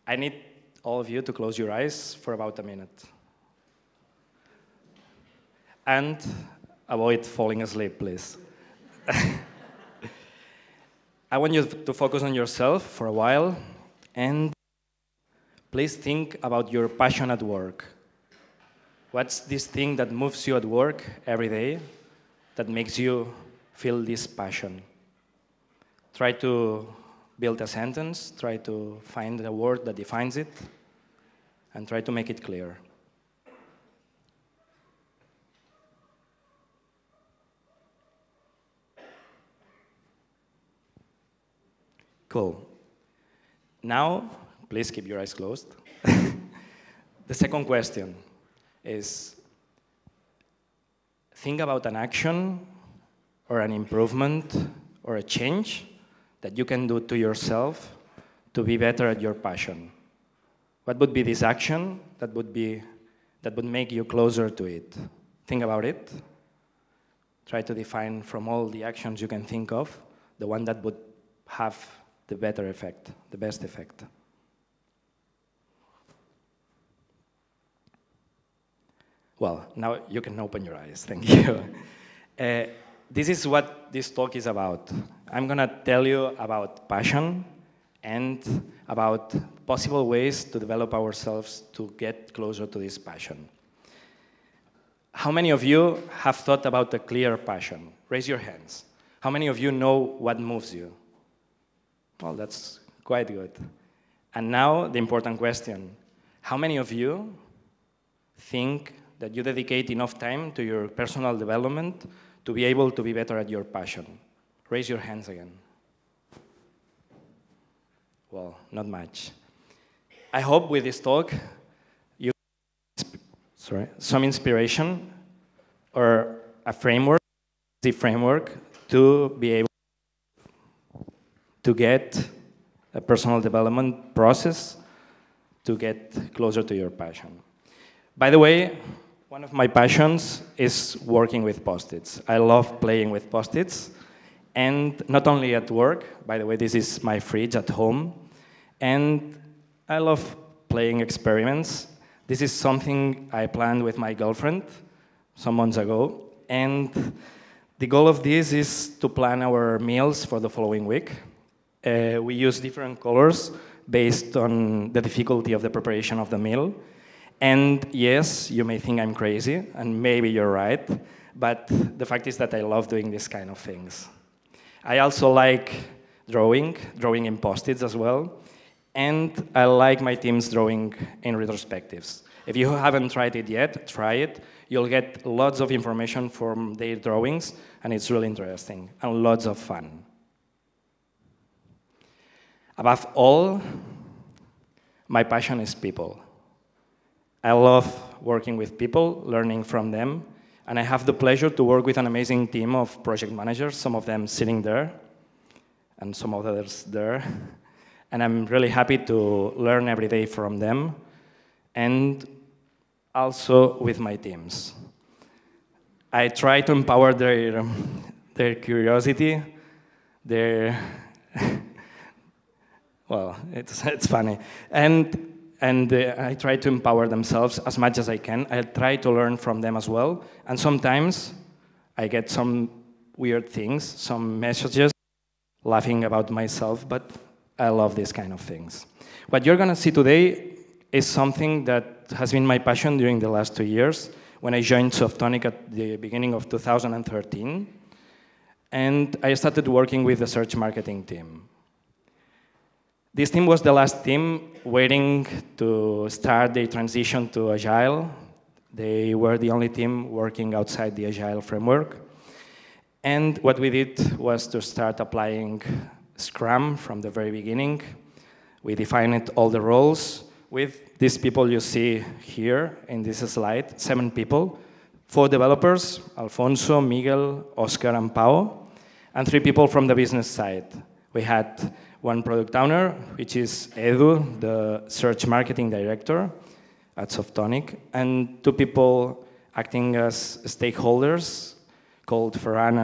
I need all of you to close your eyes for about a minute. And avoid falling asleep, please. I want you to focus on yourself for a while, and please think about your passion at work. What's this thing that moves you at work every day that makes you feel this passion? Try to build a sentence, try to find a word that defines it, and try to make it clear. Cool. Now, please keep your eyes closed. The second question is, think about an action or an improvement or a change that you can do to yourself to be better at your passion. What would be this action that would make you closer to it? Think about it. Try to define from all the actions you can think of, the one that would have the better effect, the best effect. Well, now you can open your eyes, thank you. This is what this talk is about. I'm gonna tell you about passion and about possible ways to develop ourselves to get closer to this passion. How many of you have thought about a clear passion? Raise your hands. How many of you know what moves you? Well, that's quite good. And now, the important question. How many of you think that you dedicate enough time to your personal development to be able to be better at your passion? Raise your hands again. Well, not much. I hope with this talk, you some inspiration or a framework, to be able to get a personal development process to get closer to your passion. By the way, one of my passions is working with Post-its. I love playing with Post-its, and not only at work. By the way, this is my fridge at home, and I love playing experiments. This is something I planned with my girlfriend some months ago, and the goal of this is to plan our meals for the following week. We use different colors based on the difficulty of the preparation of the meal. And yes, you may think I'm crazy, and maybe you're right, but the fact is that I love doing this kind of things. I also like drawing in Post-its as well, and I like my team's drawing in retrospectives. If you haven't tried it yet, try it. You'll get lots of information from their drawings, and it's really interesting, and lots of fun. Above all, my passion is people. I love working with people, learning from them, and I have the pleasure to work with an amazing team of project managers, some of them sitting there, and some others there. And I'm really happy to learn every day from them, and also with my teams. I try to empower their curiosity, their well, it's funny. And I try to empower themselves as much as I can. I try to learn from them as well. And sometimes I get some weird things, some messages, laughing about myself, but I love these kind of things. What you're gonna see today is something that has been my passion during the last 2 years, when I joined Softonic at the beginning of 2013. And I started working with the search marketing team. This team was the last team waiting to start the transition to Agile. They were the only team working outside the Agile framework. And what we did was to start applying Scrum from the very beginning. We defined all the roles with these people you see here in this slide, 7 people, 4 developers, Alfonso, Miguel, Oscar, and Pau, and 3 people from the business side. We had 1 product owner, which is Edu, the search marketing director at Softonic, and 2 people acting as stakeholders called Ferran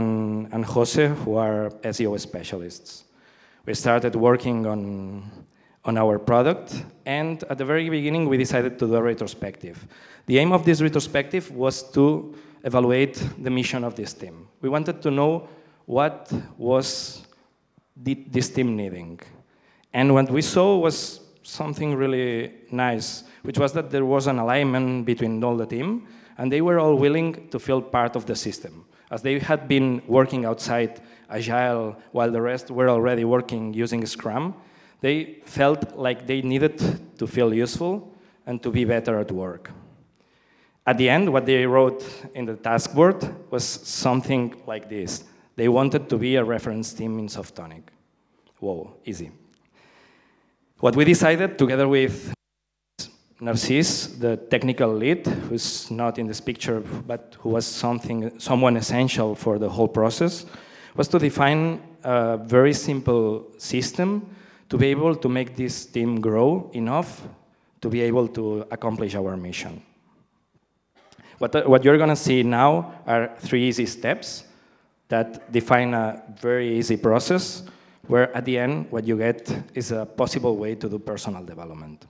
and Jose, who are SEO specialists. We started working on on our product, and at the very beginning, we decided to do a retrospective. The aim of this retrospective was to evaluate the mission of this team. We wanted to know what was this team needing. And what we saw was something really nice, which was that there was an alignment between all the team, and they were all willing to feel part of the system. As they had been working outside Agile while the rest were already working using Scrum, they felt like they needed to feel useful and to be better at work. At the end, what they wrote in the task board was something like this. They wanted to be a reference team in Softonic. Whoa, easy. What we decided, together with Narcís, the technical lead, who's not in this picture, but who was someone essential for the whole process, was to define a very simple system to be able to make this team grow enough to be able to accomplish our mission. What you're going to see now are 3 easy steps that define a very easy process, where at the end, what you get is a possible way to do personal development.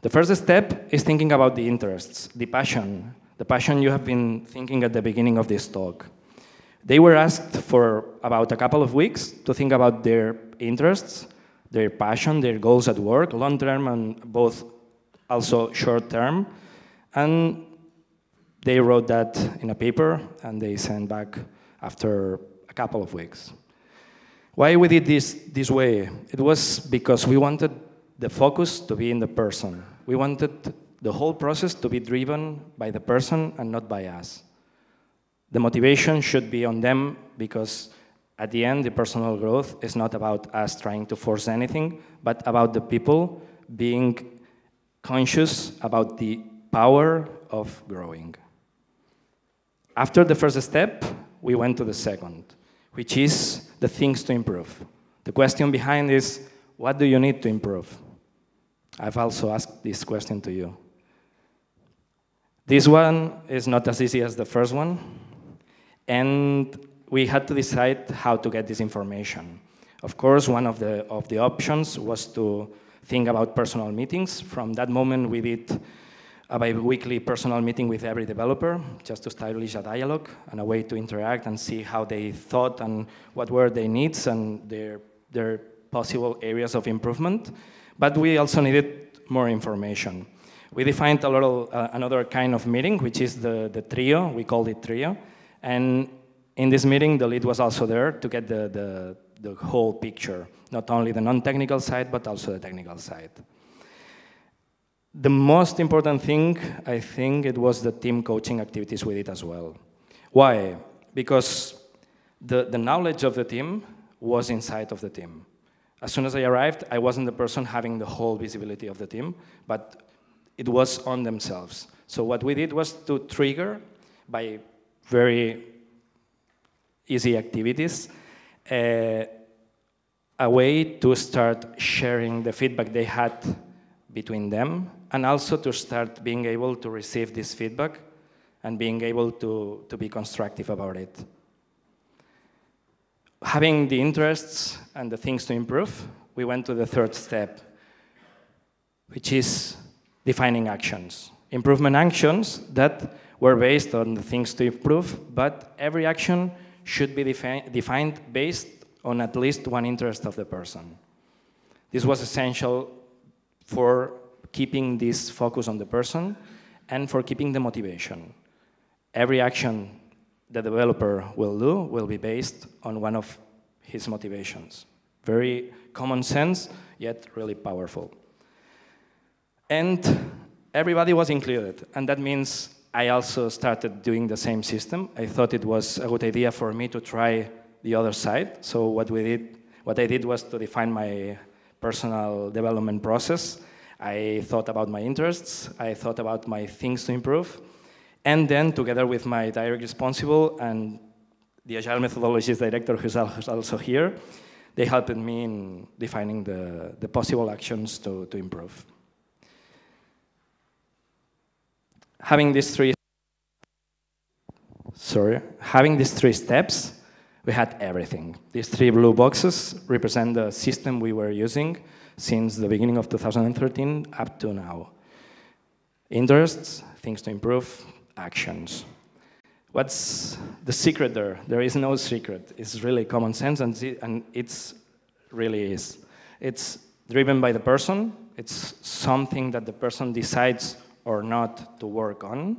The first step is thinking about the interests, the passion you have been thinking at the beginning of this talk. They were asked for about a couple of weeks to think about their interests, their passion, their goals at work, long-term and both also short-term, and they wrote that in a paper and they sent back after a couple of weeks. Why we did this way? It was because we wanted the focus to be in the person. We wanted the whole process to be driven by the person and not by us. The motivation should be on them because at the end, the personal growth is not about us trying to force anything, but about the people being conscious about the power of growing. After the first step, we went to the second, which is the things to improve. The question behind is, what do you need to improve? I've also asked this question to you. This one is not as easy as the first one, and we had to decide how to get this information. Of course, one of the options was to think about personal meetings. From that moment, we did a bi-weekly personal meeting with every developer, just to establish a dialogue and a way to interact and see how they thought and what were their needs and their possible areas of improvement. But we also needed more information. We defined another kind of meeting, which is the trio. We called it trio. And in this meeting, the lead was also there to get the whole picture, not only the non-technical side, but also the technical side. The most important thing, I think, it was the team coaching activities we did as well. Why? Because the knowledge of the team was inside of the team. As soon as I arrived, I wasn't the person having the whole visibility of the team, but it was on themselves. So what we did was to trigger, by very easy activities, a way to start sharing the feedback they had between them, and also to start being able to receive this feedback and being able to be constructive about it. Having the interests and the things to improve, we went to the third step, which is defining actions. Improvement actions that were based on the things to improve, but every action should be defined based on at least one interest of the person. This was essential for keeping this focus on the person and for keeping the motivation. Every action the developer will do will be based on one of his motivations. Very common sense, yet really powerful. And everybody was included, and that means I also started doing the same system. I thought it was a good idea for me to try the other side. So what I did was to define my personal development process. I thought about my interests, I thought about my things to improve, and then together with my direct responsible and the Agile Methodologies Director, who's also here, they helped me in defining the possible actions to improve. Having these three steps, We had everything. These 3 blue boxes represent the system we were using since the beginning of 2013 up to now. Interests, things to improve, actions. What's the secret there? There is no secret. It's really common sense, and it's really is. It's driven by the person. It's something that the person decides or not to work on.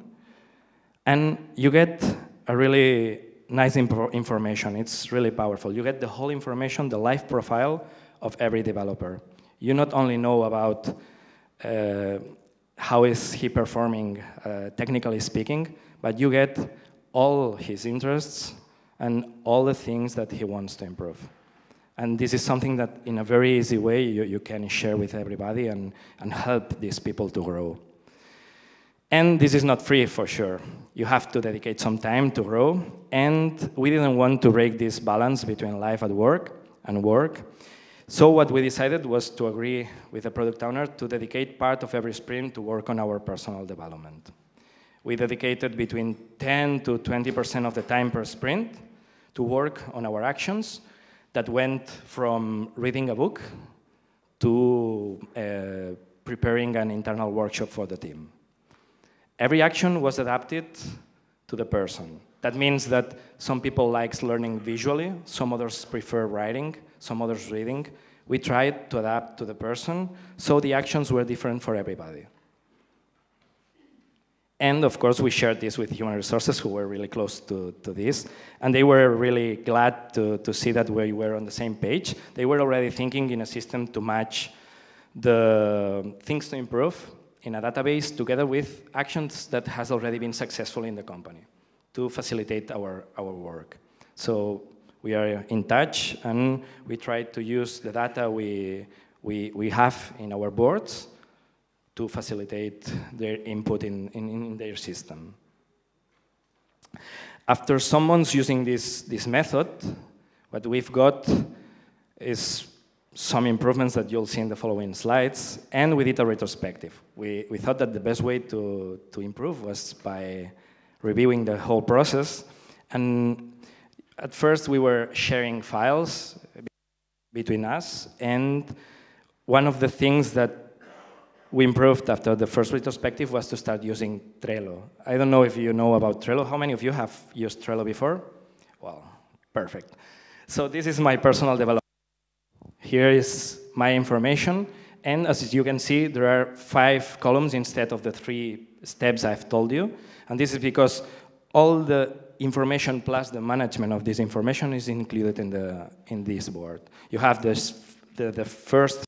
And you get a really nice information. It's really powerful. You get the whole information, the life profile of every developer. You not only know about how is he performing, technically speaking, but you get all his interests and all the things that he wants to improve. And this is something that in a very easy way you can share with everybody and help these people to grow. And this is not free for sure. You have to dedicate some time to grow, and we didn't want to break this balance between life at work and work. So what we decided was to agree with the product owner to dedicate part of every sprint to work on our personal development. We dedicated between 10 to 20% of the time per sprint to work on our actions that went from reading a book to preparing an internal workshop for the team. Every action was adapted to the person. That means that some people like learning visually, some others prefer writing, some others reading. We tried to adapt to the person, so the actions were different for everybody. And of course, we shared this with human resources, who were really close to this. And they were really glad to see that we were on the same page. They were already thinking in a system to match the things to improve in a database together with actions that has already been successful in the company to facilitate our work. So we are in touch, and we try to use the data we have in our boards to facilitate their input in their system. After some months using this method, what we've got is some improvements that you'll see in the following slides, and we did a retrospective. We thought that the best way to improve was by reviewing the whole process, and at first we were sharing files between us, and one of the things that we improved after the first retrospective was to start using Trello. I don't know if you know about Trello. How many of you have used Trello before? Well, perfect. So this is my personal development. Here is my information, and as you can see, there are 5 columns instead of the 3 steps I've told you, and this is because all the information plus the management of this information is included in this board. You have the first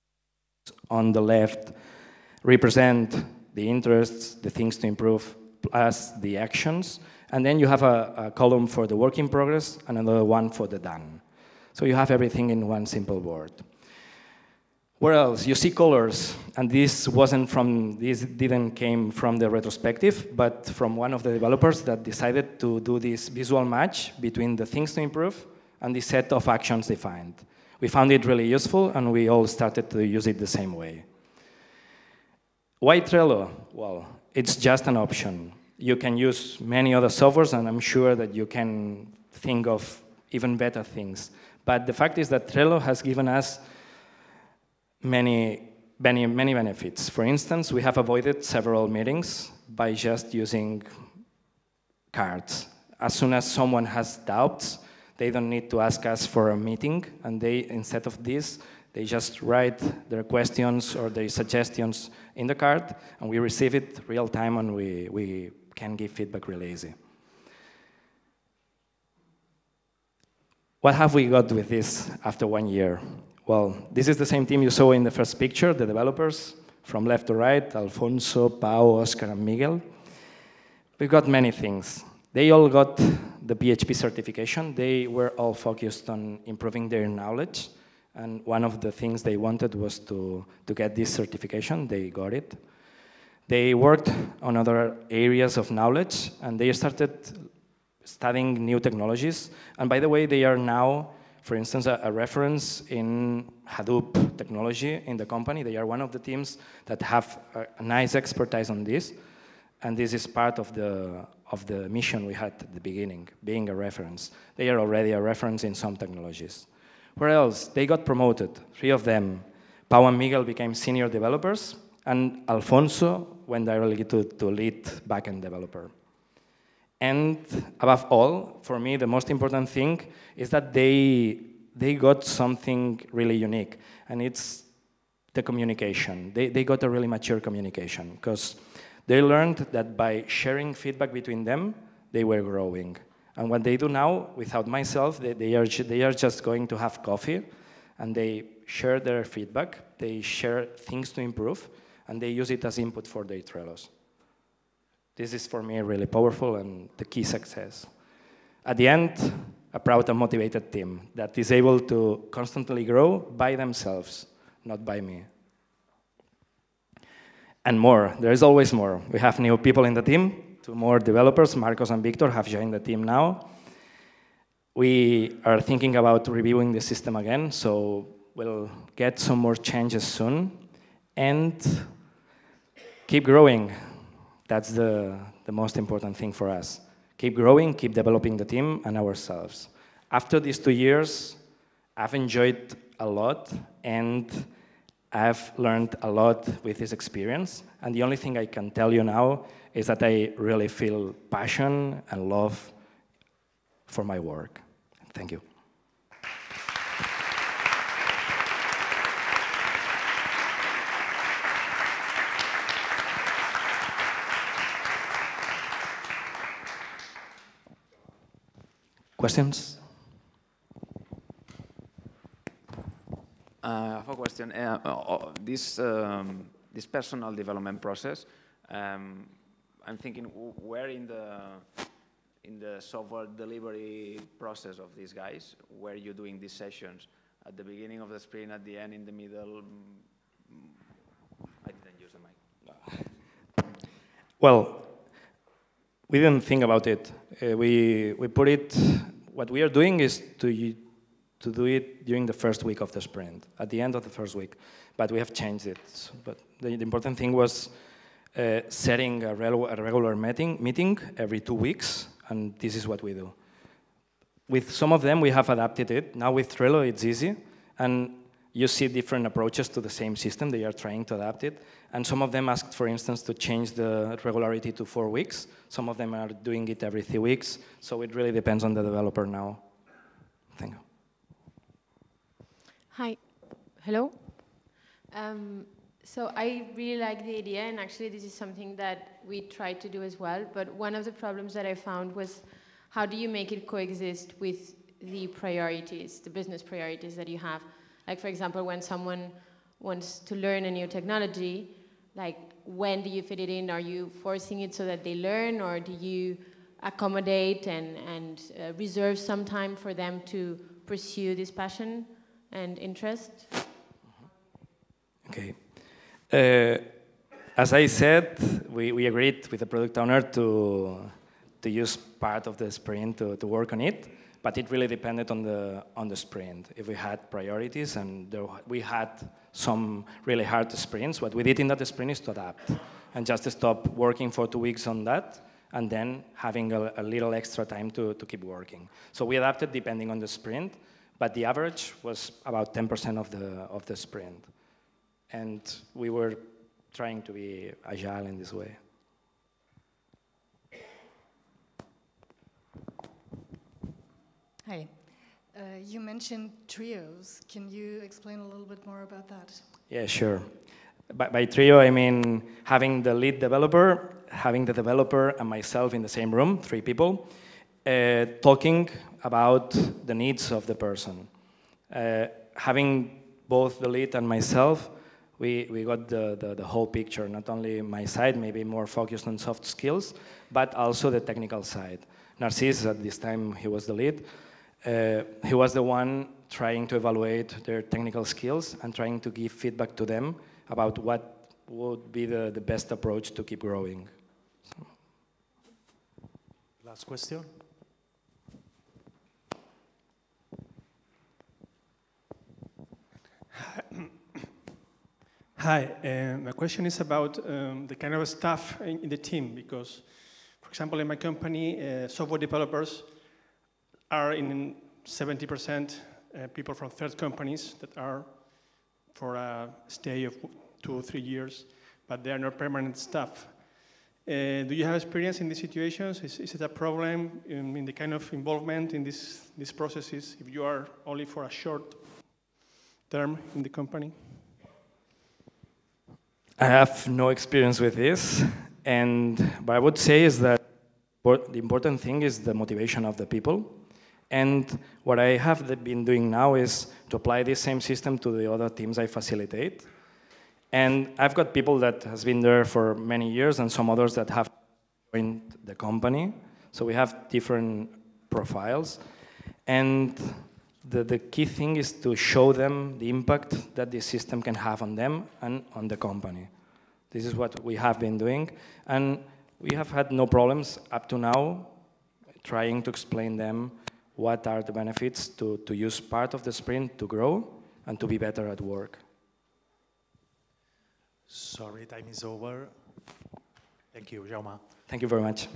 on the left represent the interests, the things to improve, plus the actions, and then you have a column for the work in progress and another one for the done. So you have everything in one simple board. Where else? You see colors, and this didn't came from the retrospective, but from one of the developers that decided to do this visual match between the things to improve and the set of actions defined. We found it really useful, and we all started to use it the same way. Why Trello? Well, it's just an option. You can use many other softwares, and I'm sure that you can think of even better things. But the fact is that Trello has given us many benefits. For instance, we have avoided several meetings by just using cards. As soon as someone has doubts, they don't need to ask us for a meeting, and instead of this, they just write their questions or their suggestions in the card, and we receive it real time, and we can give feedback really easy. What have we got with this after 1 year? Well, this is the same team you saw in the first picture, the developers, from left to right, Alfonso, Pau, Oscar, and Miguel. We got many things. They all got the PHP certification. They were all focused on improving their knowledge, and one of the things they wanted was to get this certification. They got it. They worked on other areas of knowledge, and they started studying new technologies. And by the way, they are now, for instance, a reference in Hadoop technology in the company. They are one of the teams that have a nice expertise on this. And this is part of the mission we had at the beginning, being a reference. They are already a reference in some technologies. Where else? They got promoted, 3 of them. Pau and Miguel became senior developers, and Alfonso went directly to lead backend developer. And above all, for me, the most important thing is that they got something really unique, and it's the communication. They got a really mature communication, because they learned that by sharing feedback between them, they were growing. And what they do now, without myself, they are just going to have coffee, and they share their feedback, they share things to improve, and they use it as input for their Trellos. This is, for me, really powerful and the key success. At the end, a proud and motivated team that is able to constantly grow by themselves, not by me. And more, there is always more. We have new people in the team, 2 more developers, Marcos and Victor, have joined the team now. We are thinking about reviewing the system again, so we'll get some more changes soon. And keep growing. That's the most important thing for us. Keep growing, keep developing the team and ourselves. After these 2 years, I've enjoyed a lot, and I've learned a lot with this experience. And the only thing I can tell you now is that I really feel passion and love for my work. Thank you. Questions? I have a question. This personal development process, I'm thinking where in the software delivery process of these guys, where you're doing these sessions? At the beginning of the sprint, at the end, in the middle? I didn't use the mic. Well, we didn't think about it. We put it, what we are doing is to do it during the first week of the sprint, at the end of the first week. But we have changed it. But the important thing was setting a regular meeting every 2 weeks, and this is what we do. With some of them, we have adapted it. Now with Trello, it's easy, and you see different approaches to the same system. They are trying to adapt it. And some of them asked, for instance, to change the regularity to 4 weeks. Some of them are doing it every 3 weeks. So it really depends on the developer now. Thank you. Hi. Hello. So I really like the idea, and actually this is something that we tried to do as well. But one of the problems that I found was, how do you make it coexist with the priorities, the business priorities that you have? Like, for example, when someone wants to learn a new technology, like, when do you fit it in? Are you forcing it so that they learn, or do you accommodate and reserve some time for them to pursue this passion and interest? Okay. As I said, we agreed with the product owner to use part of the sprint to work on it, but it really depended on the sprint. If we had priorities and we had some really hard sprints, what we did in that sprint is to adapt and just stop working for 2 weeks on that, and then having a little extra time to keep working. So we adapted depending on the sprint, but the average was about 10% of the sprint. And we were trying to be agile in this way. Hi. You mentioned trios. Can you explain a little bit more about that? Yeah, sure. By trio, I mean having the lead developer, having the developer and myself in the same room, 3 people, talking about the needs of the person. Having both the lead and myself, we got the whole picture, not only my side, maybe more focused on soft skills, but also the technical side. Narcís, at this time, he was the lead. He was the one trying to evaluate their technical skills and trying to give feedback to them about what would be the best approach to keep growing. So. Last question. Hi, my question is about the kind of staff in the team, because, for example, in my company, software developers are in 70% people from third companies that are for a stay of 2 or 3 years, but they are not permanent staff. Do you have experience in these situations? Is it a problem in the kind of involvement in these processes if you are only for a short term in the company? I have no experience with this, and what I would say is that the important thing is the motivation of the people. And what I have been doing now is to apply this same system to the other teams I facilitate. And I've got people that has been there for many years and some others that have joined the company. So we have different profiles. And the key thing is to show them the impact that this system can have on them and on the company. This is what we have been doing. And we have had no problems up to now trying to explain them what are the benefits to use part of the sprint to grow and to be better at work. Sorry, time is over. Thank you, Jaume. Thank you very much.